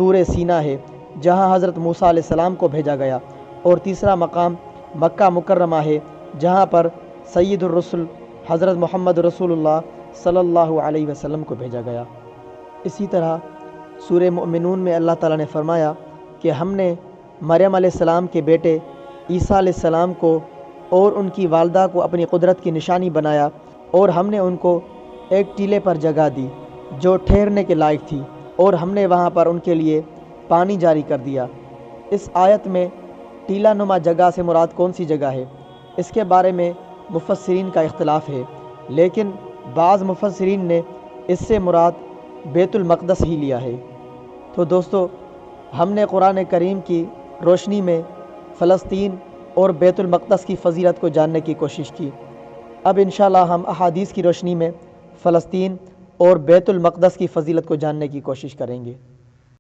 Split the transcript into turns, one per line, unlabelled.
طور سینا ہے جہاں حضرت موسیٰ علیہ السلام کو بھیجا گیا، اور تیسرا مقام مکہ مکرمہ ہے جہاں پر سید الرسل حضرت محمد رسول اللہ صلی اللہ علیہ وسلم کو بھیجا گیا۔ اسی طرح سورہ مؤمنون میں اللہ تعالیٰ نے فرمایا کہ ہم نے مریم علیہ السلام کے بیٹے عیسیٰ علیہ السلام کو اور ان کی والدہ کو اپنی قدرت کی نشانی بنایا، اور ہم نے ان کو ایک ٹیلے پر جگہ دی جو ٹھہرنے کے لائق تھی، اور ہم نے وہاں پر ان کے لیے پانی جاری کر دیا۔ اس آیت میں ٹیلہ نما جگہ سے مراد کون سی جگہ ہے، اس کے بارے میں مفسرین کا اختلاف ہے، لیکن بعض مفسرین نے اس سے مراد بیت المقدس ہی لیا ہے۔ تو دوستو، ہم نے قرآن کریم کی روشنی میں فلسطین اور بیت المقدس کی فضیلت کو جاننے کی کوشش کی۔ اب انشاءاللہ ہم احادیث کی روشنی میں فلسطین اور بیت المقدس کی فضیلت کو جاننے کی کوشش کریں گے۔